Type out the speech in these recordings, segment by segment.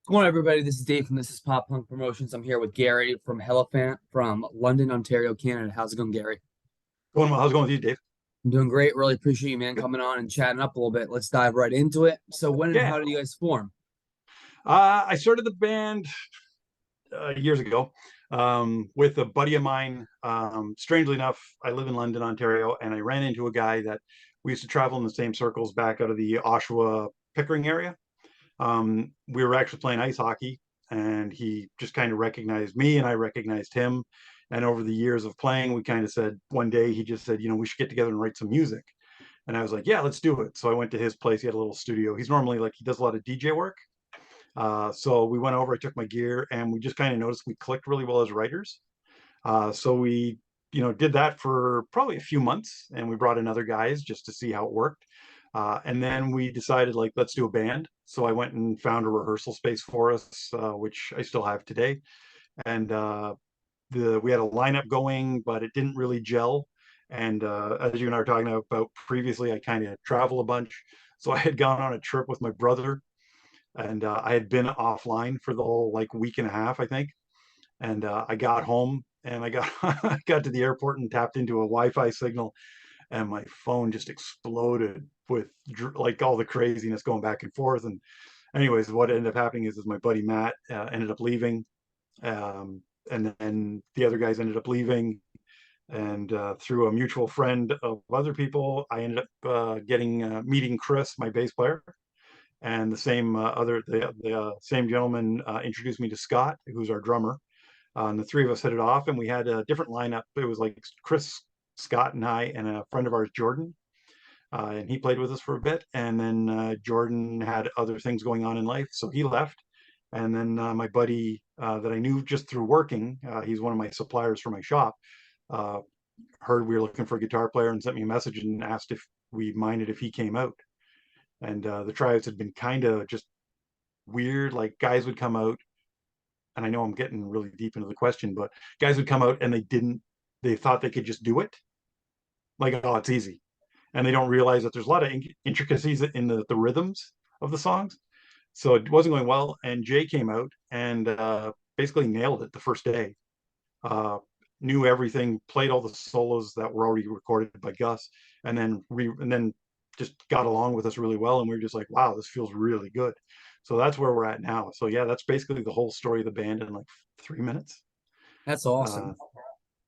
Good morning, everybody. This is Dave from This is Pop Punk Promotions. I'm here with Gary from Hellaphant from London, Ontario, Canada. How's it going, Gary? Going well. How's it going with you, Dave? I'm doing great. Really appreciate you, man, Good. coming on and chatting up a little bit. Let's dive right into it. So, when and Yeah. how did you guys form? I started the band years ago with a buddy of mine. Strangely enough, I live in London, Ontario, and I ran into a guy that we used to travel in the same circles back out of the Oshawa Pickering area. We were actually playing ice hockey, and he just kind of recognized me, and I recognized him. And over the years of playing, we kind of said one day he just said, we should get together and write some music. And I was like, yeah, let's do it. So I went to his place. He had a little studio. He's normally like, he does a lot of DJ work. So we went over, I took my gear, and we just kind of noticed we clicked really well as writers. So we, did that for probably a few months, and we brought in other guys just to see how it worked. And then we decided, like, let's do a band. So I went and found a rehearsal space for us, which I still have today. And we had a lineup going, but it didn't really gel. And as you and I were talking about previously, I kind of travel a bunch. So I had gone on a trip with my brother, and I had been offline for the whole like week and a half, I think. And I got home and I got I got to the airport and tapped into a Wi-Fi signal, and my phone just exploded with like all the craziness going back and forth. And anyways, what ended up happening is my buddy Matt ended up leaving, and then the other guys ended up leaving. And through a mutual friend of other people, I ended up getting meeting Chris, my bass player, and the same gentleman introduced me to Scott, who's our drummer. And the three of us hit it off, and we had a different lineup. It was like Chris, Scott, and I, and a friend of ours, Jordan. And he played with us for a bit. And then Jordan had other things going on in life, so he left. And then my buddy that I knew just through working, he's one of my suppliers for my shop, uh, heard we were looking for a guitar player and sent me a message and asked if we minded if he came out. And the tryouts had been kind of just weird. Like guys would come out, and I know I'm getting really deep into the question, but guys would come out and they thought they could just do it. Like, oh, it's easy. And they don't realize that there's a lot of intricacies in the rhythms of the songs. So it wasn't going well. And Jay came out and basically nailed it the first day. Uh, Knew everything, played all the solos that were already recorded by Gus, and then just got along with us really well. And we were just like, wow, this feels really good. So that's where we're at now. So yeah, that's basically the whole story of the band in like 3 minutes. That's Uh, awesome.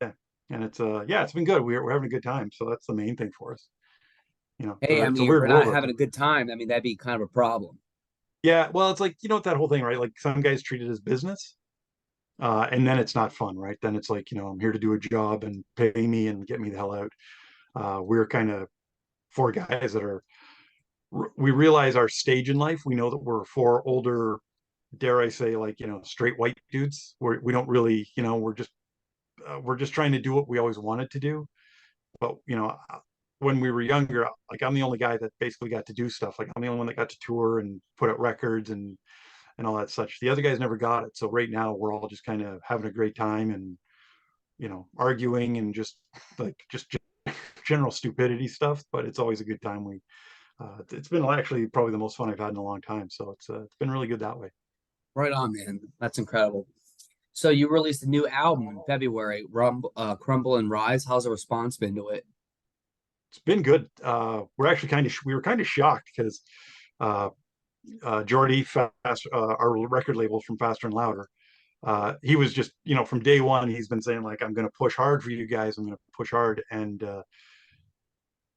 yeah, and it's yeah, it's been good. We're having a good time. So that's the main thing for us. Hey, I It's a mean, if weird we're world not out having there. a good time, I mean, that'd be kind of a problem. Yeah, well, it's like that whole thing, right? Like some guys treat it as business, and then it's not fun, right? Then it's like I'm here to do a job and pay me and get me the hell out. We're kind of four guys that are we realize our stage in life. We know that we're four older, dare I say, like straight white dudes. We don't really, we're just trying to do what we always wanted to do. But when we were younger, like I'm the only guy that basically got to do stuff. Like I'm the only one that got to tour and put out records and all that such. The other guys never got it. So right now we're all just kind of having a great time and arguing and just like just general stupidity stuff. But it's always a good time. It's been actually probably the most fun I've had in a long time. So it's been really good that way. Right on, man. That's incredible. So you released a new album in February, Crumble and Rise. How's the response been to it? It's been good. We were kind of shocked because uh, Jordy Fast, our record label from Faster and Louder, he was just from day one he's been saying like I'm going to push hard for you guys. I'm going to push hard, and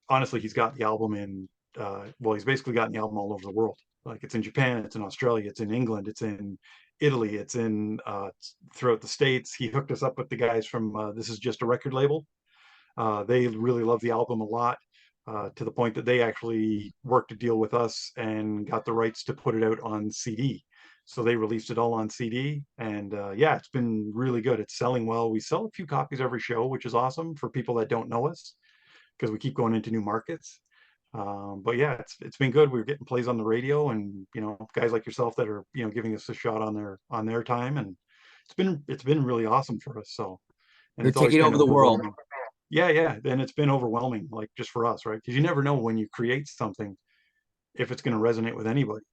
honestly, he's got the album in. Well, he's basically gotten the album all over the world. Like it's in Japan, it's in Australia, it's in England, it's in Italy, it's in throughout the states. He hooked us up with the guys from This Is Just a Record label. They really love the album a lot, to the point that they actually worked a deal with us and got the rights to put it out on CD. So they released it all on CD, and yeah, it's been really good. It's selling well. We sell a few copies every show, which is awesome for people that don't know us because we keep going into new markets. But yeah, it's been good. We're getting plays on the radio, and guys like yourself that are giving us a shot on their time, and it's been really awesome for us. So, and You're it's always taking kind over of the world. overwhelming. Yeah, yeah. And it's been overwhelming, like just for us, right? Because you never know when you create something if it's going to resonate with anybody.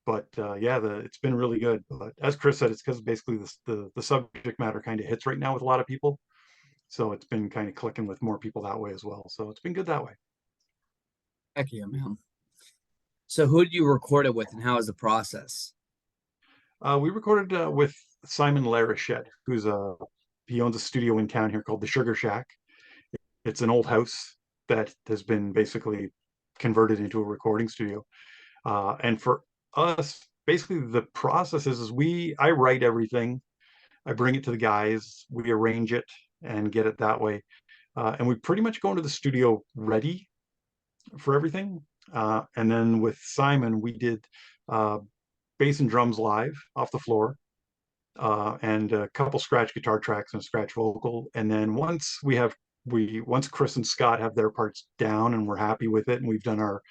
But yeah, it's been really good. But as Chris said, it's because basically the subject matter kind of hits right now with a lot of people. So it's been kind of clicking with more people that way as well. So it's been good that way. Heck yeah, man. So who did you record it with, and how was the process? We recorded with Simon Larachette, he owns a studio in town here called the Sugar Shack. It's an old house that has been basically converted into a recording studio. And for us, basically the process is I write everything, I bring it to the guys, we arrange it and get it that way. And we pretty much go into the studio ready for everything. And then with Simon, we did uh, bass and drums live off the floor, and a couple scratch guitar tracks and a scratch vocal. And then once Chris and Scott have their parts down and we're happy with it, and we've done our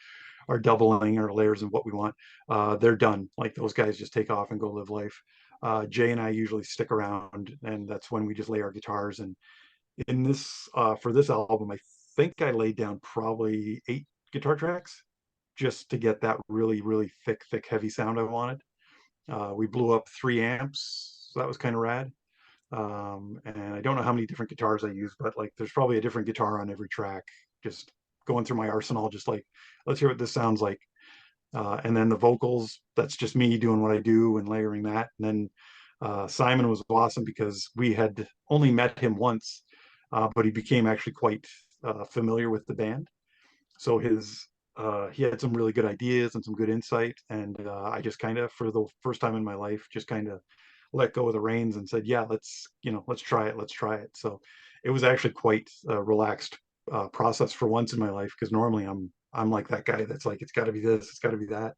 doubling, our layers and what we want, they're done. Like those guys just take off and go live life. Jay and I usually stick around, and that's when we just lay our guitars. And in this for this album, I think I laid down probably 8 guitar tracks just to get that really, really thick, heavy sound I wanted. We blew up 3 amps, so that was kind of rad. And I don't know how many different guitars I use, but like there's probably a different guitar on every track. Just going through my arsenal, just like, let's hear what this sounds like. And then the vocals, that's just me doing what I do and layering that. And then Simon was awesome because we had only met him once, but he became actually quite familiar with the band. So he had some really good ideas and some good insight, and I just kind of, for the first time in my life, just kind of let go of the reins and said, yeah, let's try it, so it was actually quite a relaxed process for once in my life, because normally I'm like that guy that's like, it's got to be this, it's got to be that.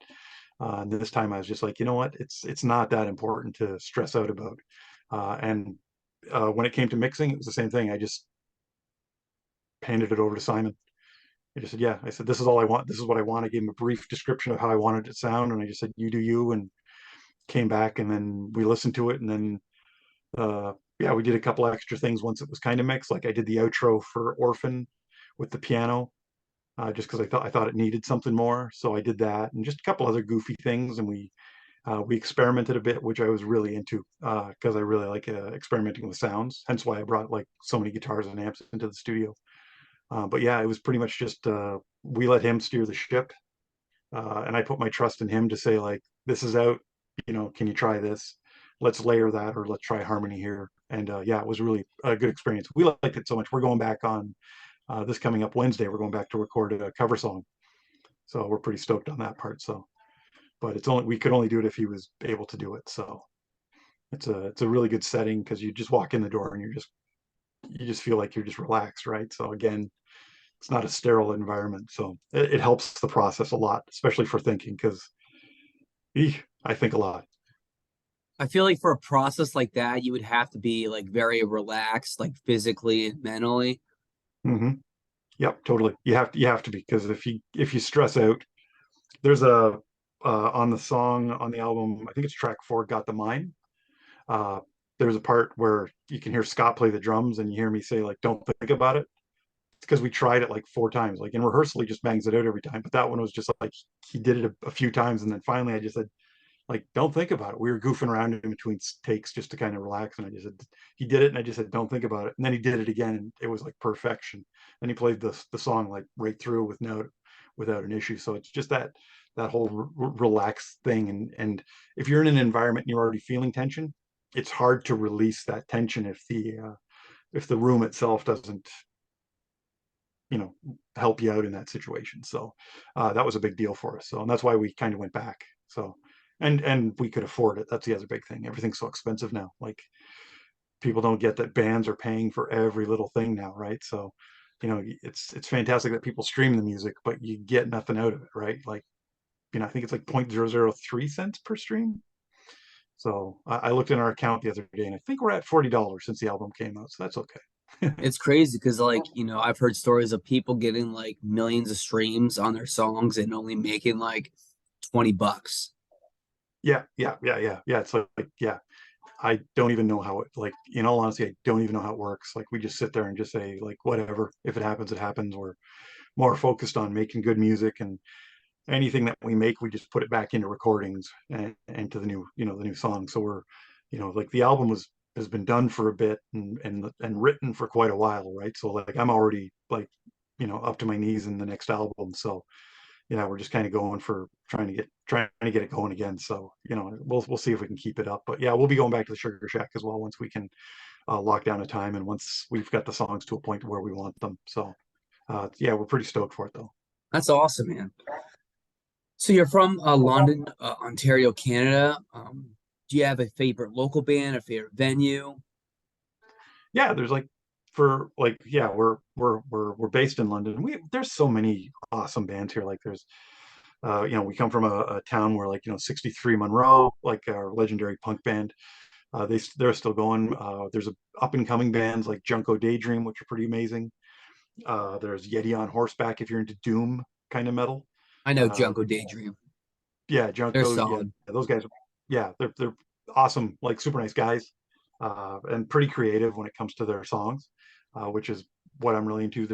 And this time I was just like, you know what, it's not that important to stress out about. And when it came to mixing, it was the same thing. I just handed it over to Simon. I just said, yeah, I said, this is all I want. This is what I want. I gave him a brief description of how I wanted it to sound. And I just said, you do you, and came back, and then we listened to it. And then, yeah, we did a couple extra things once it was kind of mixed. Like I did the outro for Orphan with the piano, just because I thought it needed something more. So I did that, and just a couple other goofy things. And we experimented a bit, which I was really into, because I really like experimenting with sounds. Hence why I brought like so many guitars and amps into the studio. But yeah, it was pretty much just we let him steer the ship, and I put my trust in him to say, like, this is out, can you try this? Let's layer that, or let's try harmony here. And yeah, it was really a good experience. We liked it so much. We're going back on this coming up Wednesday. We're going back to record a cover song, so we're pretty stoked on that part. So, but we could only do it if he was able to do it. So it's a really good setting, because you just walk in the door and you just feel like you're just relaxed, right? So again, it's not a sterile environment, so it helps the process a lot, especially for thinking, because I think a lot. I feel like for a process like that, you would have to be like very relaxed, like physically and mentally. Hmm. Yep, totally. You have to be, because if you stress out, there's a on the song on the album, I think it's track 4, Got the Mine. Uh, there's a part where you can hear Scott play the drums, and you hear me say, like, don't think about it. It's because we tried it like 4 times. Like in rehearsal, he just bangs it out every time, but that one was just like he did it a few times, and then finally I just said, like, don't think about it. We were goofing around in between takes just to kind of relax, and I just said, he did it, and I just said, don't think about it. And then he did it again, and it was like perfection. And he played the song like right through without an issue. So it's just that whole relaxed thing. And if you're in an environment and you're already feeling tension, it's hard to release that tension if the room itself doesn't, you know help you out in that situation. So that was a big deal for us. So, and that's why we kind of went back. So, and we could afford it. That's the other big thing. Everything's so expensive now. Like, people don't get that bands are paying for every little thing now, right? So, it's fantastic that people stream the music, but you get nothing out of it, right? Like, I think it's like 0.003 cents per stream. So I looked in our account the other day, and I think we're at $40 since the album came out. So that's okay. It's crazy because, like, I've heard stories of people getting like millions of streams on their songs and only making like $20. Yeah, yeah, yeah, yeah, yeah. It's like, yeah, I don't even know how it, like, in all honesty, I don't even know how it works. Like, we just sit there and just say, like, whatever. If it happens, it happens. We're more focused on making good music, and anything that we make, we just put it back into recordings and to the new, the new song. So we're, like the album has been done for a bit and written for quite a while, right? So like I'm already like, up to my knees in the next album. So yeah, we're just kind of going for trying to get it going again. So we'll see if we can keep it up. But yeah, we'll be going back to the Sugar Shack as well once we can lock down a time and once we've got the songs to a point where we want them. So yeah, we're pretty stoked for it though. That's awesome, man. So you're from London, Ontario, Canada. Do you have a favorite local band, a favorite venue? Yeah, there's like for like yeah, we're based in London. There's so many awesome bands here. Like there's we come from a town where like 63 Monroe, like our legendary punk band. They're still going. There's a up and coming bands like Junko Daydream, which are pretty amazing. There's Yeti on Horseback if you're into doom kind of metal. I know Uh, Jungle Daydream. yeah, They're Junko, yeah, solid. those guys, yeah, they're awesome, like super nice guys, and pretty creative when it comes to their songs, which is what I'm really into.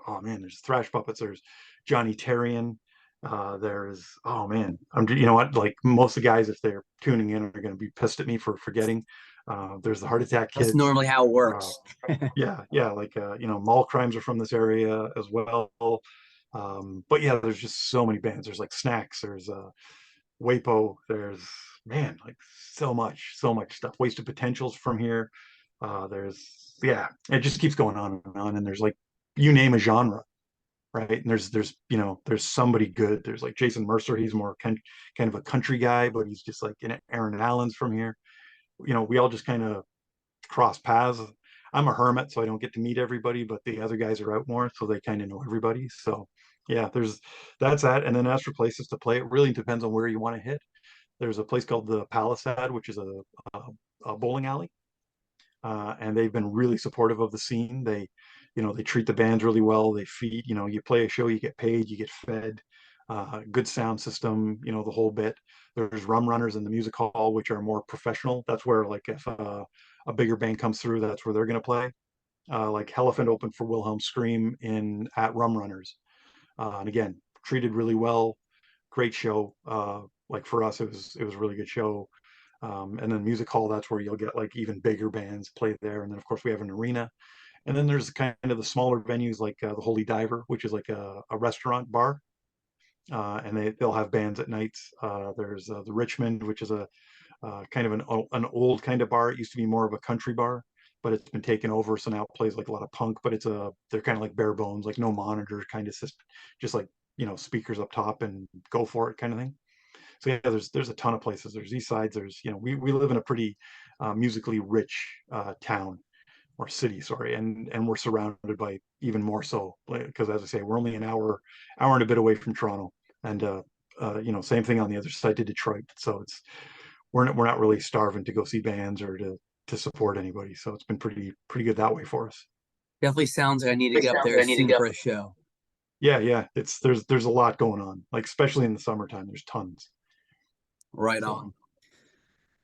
Oh man, there's Thrash Puppets, there's Johnny Terrian, there's oh man, you know what, like most of the guys if they're tuning in are going to be pissed at me for forgetting. There's the Heart Attack That's Kids. normally how it Uh, works. yeah, like Mall Crimes are from this area as well. But yeah, there's just so many bands. There's like Snacks, there's Wapo, there's man, like so much stuff. Wasted Potentials from here. There's yeah, it just keeps going on and on. And there's like you name a genre, right? And there's somebody good. There's like Jason Mercer, he's more kind of a country guy, but he's just like Aaron Allen's from here. We all just kind of cross paths. I'm a hermit, so I don't get to meet everybody, but the other guys are out more, so they kind of know everybody. So yeah, that's that. And then as for places to play, it really depends on where you want to hit. There's a place called the Palisade, which is a, a bowling alley, and they've been really supportive of the scene. They treat the bands really well. They feed, you play a show, you get paid, you get fed, good sound system, the whole bit. There's rum runners in the music hall, which are more professional. That's where like if a bigger band comes through, that's where they're going to play. Like Hellaphant opened for Wilhelm Scream in at Rum Runners, and again treated really well. Great show. Like for us, it was a really good show. And then music hall, that's where you'll get like even bigger bands play there. And then of course we have an arena. And then there's kind of the smaller venues like the Holy Diver, which is like a restaurant bar, and they'll have bands at nights. There's the Richmond, which is a kind of an old kind of bar. It used to be more of a country bar, but it's been taken over, so now it plays like a lot of punk. But they're kind of like bare bones, like no monitor kind of system, just like speakers up top and go for it kind of thing. So yeah, there's a ton of places. There's East Sides. There's we live in a pretty musically rich town or city, sorry, and we're surrounded by even more so because as I say, we're only an hour and a bit away from Toronto, and same thing on the other side to Detroit. So we're not really starving to go see bands or to support anybody. So it's been pretty good that way for us. Definitely sounds like I need to get up there soon for a show. Yeah, yeah. There's a lot going on, like especially in the summertime. There's tons. Right So on.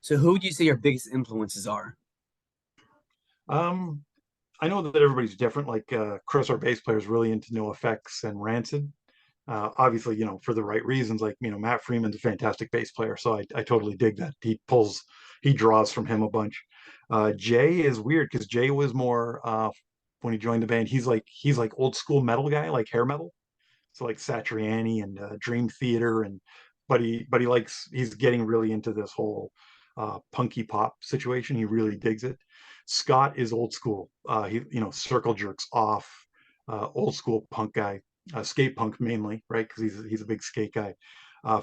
So who would you say your biggest influences are? um, I know that everybody's different. Like Chris, our bass player, is really into NoFX and Rancid. Obviously, for the right reasons. Like Matt Freeman's a fantastic bass player, so I totally dig that. He draws from him a bunch. Jay is weird because Jay was more when he joined the band. He's like old school metal guy, like hair metal. So like Satriani and Dream Theater, and he's getting really into this whole punky pop situation. He really digs it. Scott is old school. He circle jerks off, old school punk guy, skate punk mainly, right? Because he's a big skate guy.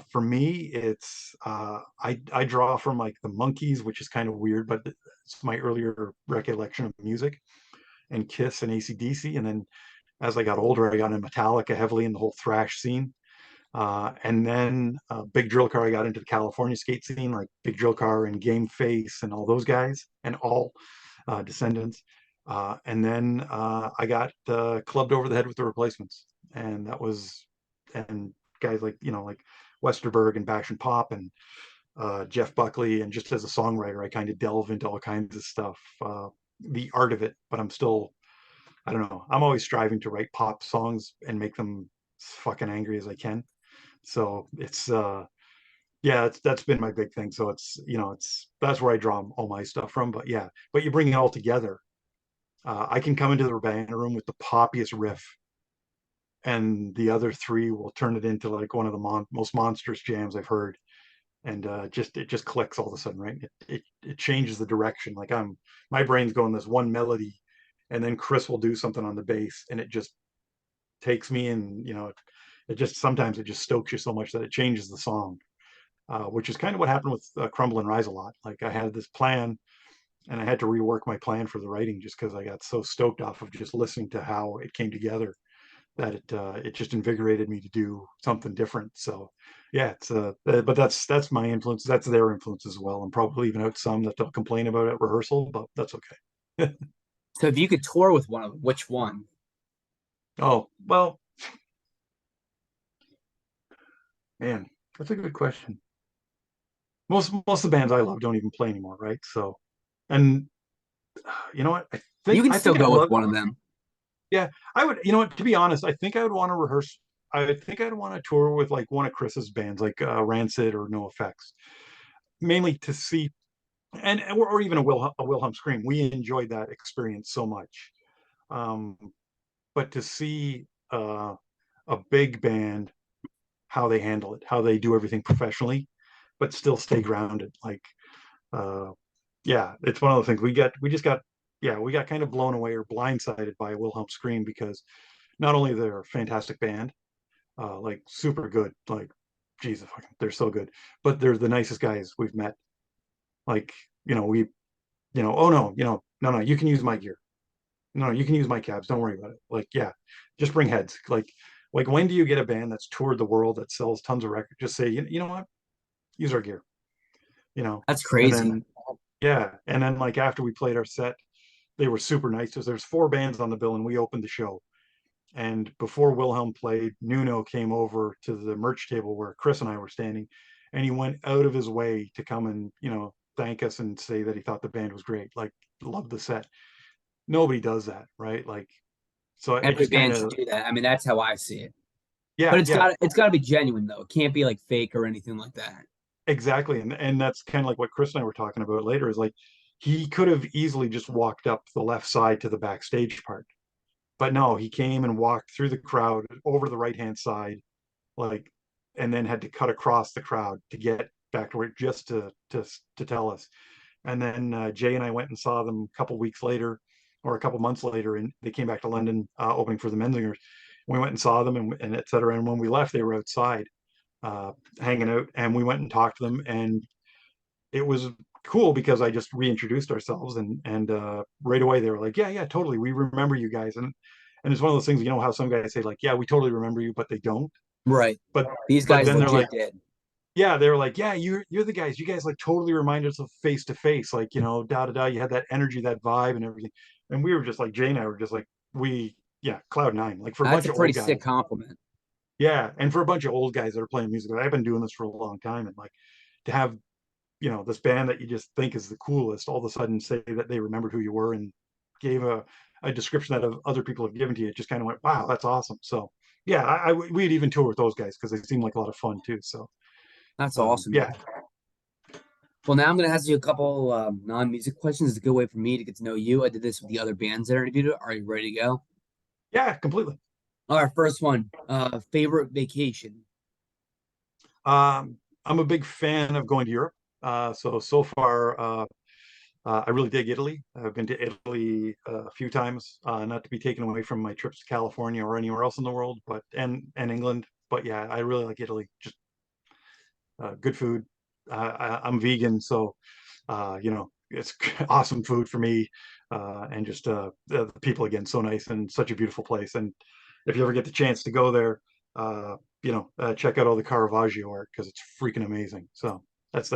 For me, it's I draw from like the Monkees, which is kind of weird, but it's my earlier recollection of music, and Kiss and AC/DC, and then as I got older, I got into Metallica heavily in the whole thrash scene. And then Big Drill Car, I got into the California skate scene, like Big Drill Car and Game Face and all those guys, and all Descendants. And then I got clubbed over the head with the Replacements, and and guys like Westerberg and Bash and Pop and Jeff Buckley, and just as a songwriter, I kind of delve into all kinds of stuff, the art of it. But I don't know. I'm always striving to write pop songs and make them fucking angry as I can. So it's yeah, that's been my big thing. So it's, it's that's where I draw all my stuff from. But yeah, but you bring it all together. I can come into the Urbana room with the poppiest riff, and the other three will turn it into like one of the most monstrous jams I've heard. And just it just clicks all of a sudden, right? It changes the direction. Like my brain's going this one melody, and then Chris will do something on the bass, and it just takes me in. It just sometimes it just stokes you so much that it changes the song. Which is kind of what happened with Crumble and Rise a lot. Like I had this plan, and I had to rework my plan for the writing just because I got so stoked off of just listening to how it came together that it just invigorated me to do something different. So yeah, but that's my influence. That's their influence as well. I'm probably leaving out some that they'll complain about at rehearsal, but that's okay. So if you could tour with one of them, which one? Oh well, man, that's a good question. Most of the bands I love don't even play anymore, right? So, and you know what? You can I still think I'd go with love. one of them. Yeah, I would. You know what? To be honest, I think I would want to rehearse. I think I'd want to tour with like one of Chris's bands, like Rancid or No Effects, mainly to see, or even a Wilhelm Scream. We enjoyed that experience so much, um, but to see a big band, how they handle it, how they do everything professionally, but still stay grounded. Like, uh, yeah, it's one of those things we got kind of blown away or blindsided by Wilhelm Scream because not only they're a fantastic band, like super good, like Jesus, they're so good, but they're the nicest guys we've met. Like, we, oh no, no, you can use my gear. No, you can use my cabs. Don't worry about it. Like, yeah, just bring heads. Like when do you get a band that's toured the world that sells tons of records? Just say, you know what, use our gear, That's and crazy. then yeah, and then like after we played our set, they were super nice to us. There's four bands on the bill, and we opened the show. And before Wilhelm played, Nuno came over to the merch table where Chris and I were standing, and he went out of his way to come and, thank us and say that he thought the band was great, like loved the set. Nobody does that, right? Like, so it Every just kind band should of, do that. I mean, that's how I see it. But yeah, yeah, it's got to be genuine though. It can't be like fake or anything like that. exactly. And that's kind of like what Chris and I were talking about later is like he could have easily just walked up the left side to the backstage part. But no, he came and walked through the crowd over to the right hand side, like, and then had to cut across the crowd to get back to where just to tell us. And then Jay and I went and saw them a couple weeks later, or a couple months later, and they came back to London opening for the Menzingers. We went and saw them, and et cetera. And when we left, they were outside hanging out, and we went and talked to them, and it was cool because I just reintroduced ourselves, and right away they were like, yeah, totally, we remember you guys, and it's one of those things, how some guys say like, yeah, we totally remember you, but they don't. Right. But These but guys then they're legit like, did. yeah, they were like, yeah, you're the guys. You guys like totally remind us of Face to Face, like da da da. You had that energy, that vibe, and everything. And we were just like Jay and I were just like yeah, cloud nine. Like for a That's bunch a of pretty old guys, sick compliment. yeah, and for a bunch of old guys that are playing music, I've been doing this for a long time, and like to have this band that you just think is the coolest all of a sudden say that they remembered who you were and gave a description that other people have given to you, it just kind of went, wow, that's awesome. So yeah, we'd even tour with those guys because they seem like a lot of fun too. So That's awesome, yeah, man. Well, now I'm going to ask you a couple non-music questions. It's a good way for me to get to know you. I did this with the other bands that I interviewed. Are you ready to go? yeah, completely. All right, first one. Favorite vacation. I'm a big fan of going to Europe. So far, I really dig Italy. I've been to Italy a few times, not to be taken away from my trips to California or anywhere else in the world, but and England. But yeah, I really like Italy. Just good food. I'm vegan, so it's awesome food for me, and just the people again, so nice and such a beautiful place. And if you ever get the chance to go there, check out all the Caravaggio art because it's freaking amazing. So that's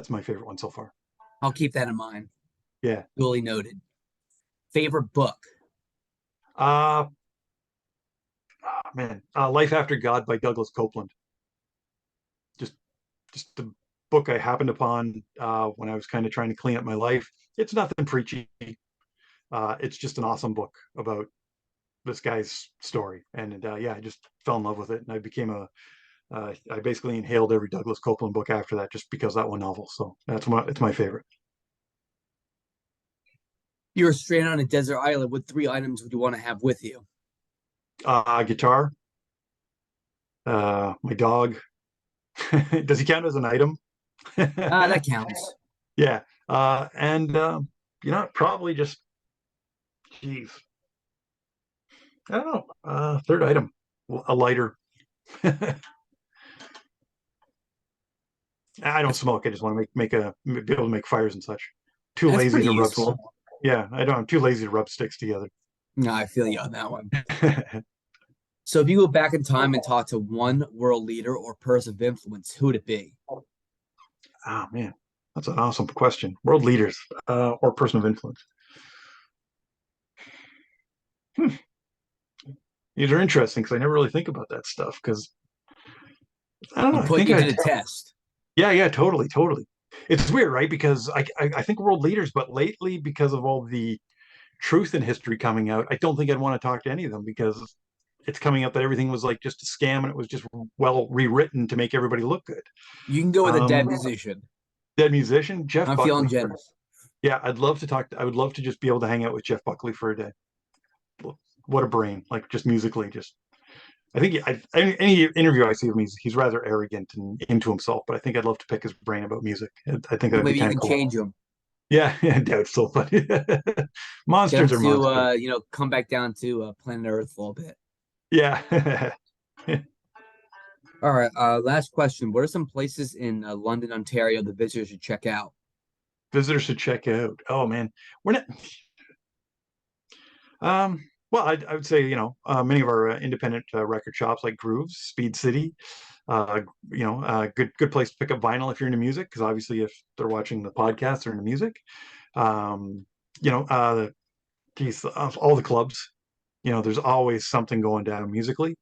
my favorite one so far. I'll keep that in mind. Yeah. Duly noted. Favorite book. Uh Man, Life After God by Douglas Copeland. Just just the book I happened upon when I was kind of trying to clean up my life. It's nothing preachy. It's just an awesome book about this guy's story, and yeah, I just fell in love with it, and I became a I basically inhaled every Douglas Copeland book after that, just because that one novel. So it's my favorite. You're stranded on a desert island. What three items would you want to have with you? Guitar, my dog. Does he count as an item? That counts. Yeah, and probably just, geez, I don't know. Third item, a lighter. I don't That's smoke. I just want to be able to make fires and such. Too that's lazy pretty to rub. useful. Yeah, I don't. I'm too lazy to rub sticks together. No, I feel you on that one. So if you go back in time and talk to one world leader or person of influence, who would it be? Oh man, that's an awesome question. World leaders, or person of influence. Hmm. These are interesting because I never really think about that stuff. Because I don't know. I'm I putting think you I. to the test. Yeah, yeah, totally, totally. It's weird, right? Because I think world leaders, but lately, because of all the truth in history coming out, I don't think I'd want to talk to any of them, because it's coming out that everything was like just a scam, and it was just well rewritten to make everybody look good. You can go with a dead Um, musician. Dead musician, Jeff I'm feeling Buckley. generous. Yeah, I'd love to talk. I would love to just be able to hang out with Jeff Buckley for a day. What a brain! Like, just musically, just I think any interview I see of him, he's rather arrogant and into himself. But I think I'd love to pick his brain about music. I think Well, that'd be maybe you kind of can cool. change them. Yeah, yeah, doubtful, but Get them monsters are to monsters. come back down to planet Earth a little bit. Yeah. All right. Last question. What are some places in London, Ontario the visitors should check out? Visitors should check out. Oh man, we're not. Well, I would say, many of our independent record shops like Grooves, Speed City, uh, good place to pick up vinyl if you're into music, because obviously if they're watching the podcast, they're into music. Um, geez, all the clubs, there's always something going down musically.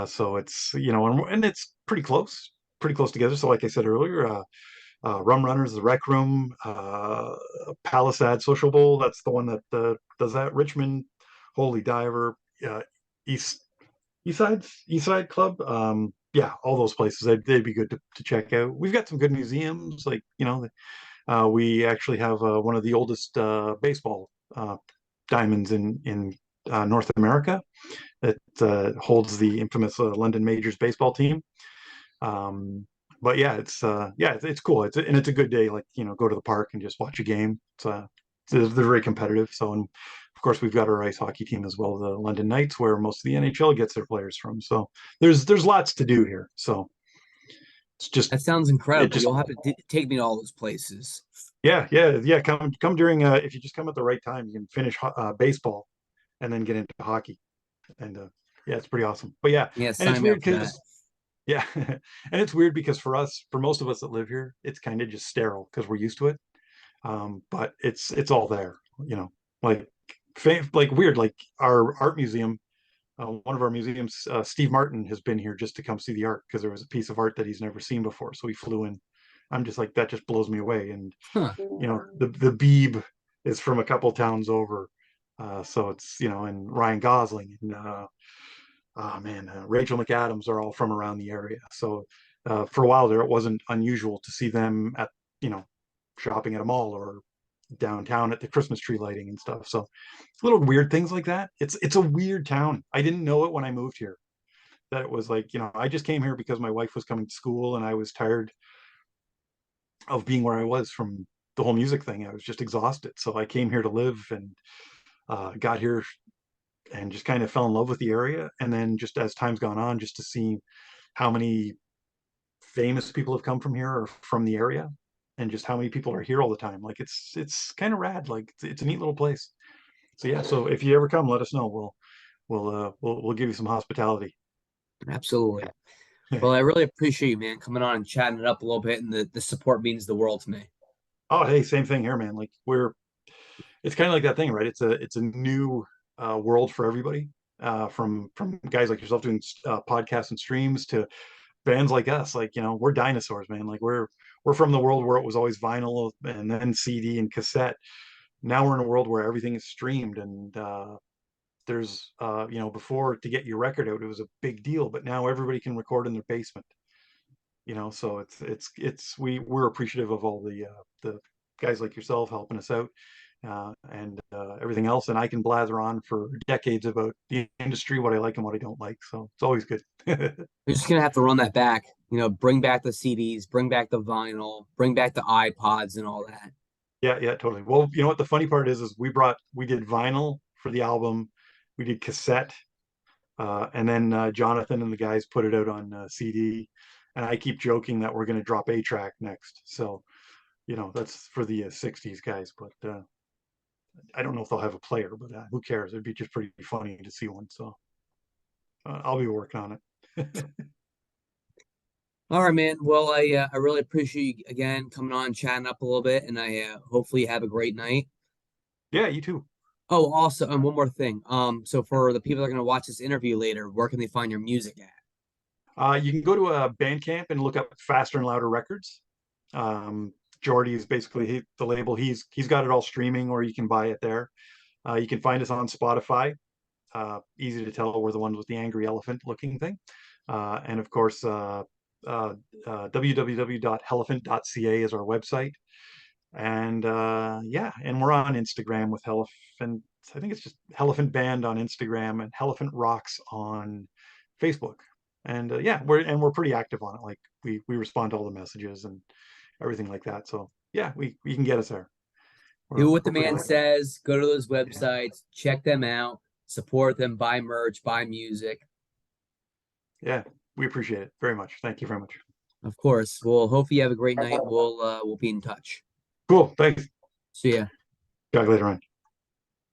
So it's, and it's pretty close together. So like I said earlier, Rum Runners, the Rec Room, Palisade Social Bowl. That's the one that does that. Richmond, Holy Diver, uh, East East Side Club. Yeah, all those places. They'd be good to check out. We've got some good museums. Like, we actually have one of the oldest baseball diamonds in North America that holds the infamous London Majors baseball team. Um, but yeah, it's cool. It's a good day. Like, go to the park and just watch a game. They're very competitive. So, and of course we've got our ice hockey team as well, the London Knights, where most of the NHL gets their players from. So there's lots to do here. So it's just That sounds it incredible. just You'll have to take me to all those places. yeah. Come during if you just come at the right time, you can finish baseball and then get into hockey. And yeah, it's pretty awesome. But yeah, Yeah, and it's sign me weird up for that. because yeah, and it's weird because for most of us that live here, it's kind of just sterile because we're used to it. But it's all there, you know, like like weird, like our art museum. One of our museums, Steve Martin has been here just to come see the art because there was a piece of art that he's never seen before. So he flew in. I'm just like, that just blows me away. And Huh. the Beeb is from a couple towns over. So it's, and Ryan Gosling and oh man, Rachel McAdams are all from around the area. So for a while there, it wasn't unusual to see them at, you know, shopping at a mall or downtown at the Christmas tree lighting and stuff. So little weird things like that. It's a weird town. I didn't know it when I moved here. That it was like, I just came here because my wife was coming to school and I was tired of being where I was from the whole music thing. I was just exhausted. So I came here to live and got here and just kind of fell in love with the area. And then just as time's gone on, just to see how many famous people have come from here or from the area, and just how many people are here all the time. Like it's kind of rad. Like it's a neat little place. So yeah. So if you ever come, let us know. We'll give you some hospitality. Absolutely. Well, I really appreciate you, man, coming on and chatting it up a little bit, and the support means the world to me. Oh, hey, same thing here, man. Like it's kind of like that thing, right? It's a new world for everybody. From guys like yourself doing podcasts and streams to bands like us. Like, we're dinosaurs, man. Like we're from the world where it was always vinyl and then CD and cassette. Now we're in a world where everything is streamed, and there's before, to get your record out, it was a big deal, but now everybody can record in their basement. So we're appreciative of all the guys like yourself helping us out, and everything else. And I can blather on for decades about the industry, what I like and what I don't like. So it's always good. You're just gonna have to run that back. Bring back the CDs, bring back the vinyl, bring back the iPods and all that. Yeah, yeah, totally. Well, you know what the funny part is we did vinyl for the album, we did cassette, and then Jonathan and the guys put it out on CD. And I keep joking that we're going to drop A track next. So, that's for the 60s guys, but I don't know if they'll have a player, but who cares? It'd be just pretty funny to see one. So I'll be working on it. All right, man. Well, I really appreciate you again coming on, chatting up a little bit, and I hopefully you have a great night. Yeah, you too. Oh, also, and one more thing. So for the people that are gonna watch this interview later, where can they find your music at? You can go to a Bandcamp and look up Faster and Louder Records. Jordy is basically the label. He's got it all streaming, or you can buy it there. You can find us on Spotify. Easy to tell we're the ones with the angry elephant looking thing. And of course, www.hellaphant.ca is our website. And yeah, and we're on Instagram with Hellaphant. I think it's just Hellaphant Band on Instagram and Hellaphant Rocks on Facebook. And yeah, we're pretty active on it. Like we respond to all the messages and everything like that. So yeah, we can get us there. Do what the We're pretty man active. says. Go to those Yeah. websites, check them out, support them, buy merch, buy music. Yeah, we appreciate it very much. Thank you very much. Of course. Well, hopefully you have a great night. We'll be in touch. Cool. Thanks. See ya. Talk later on.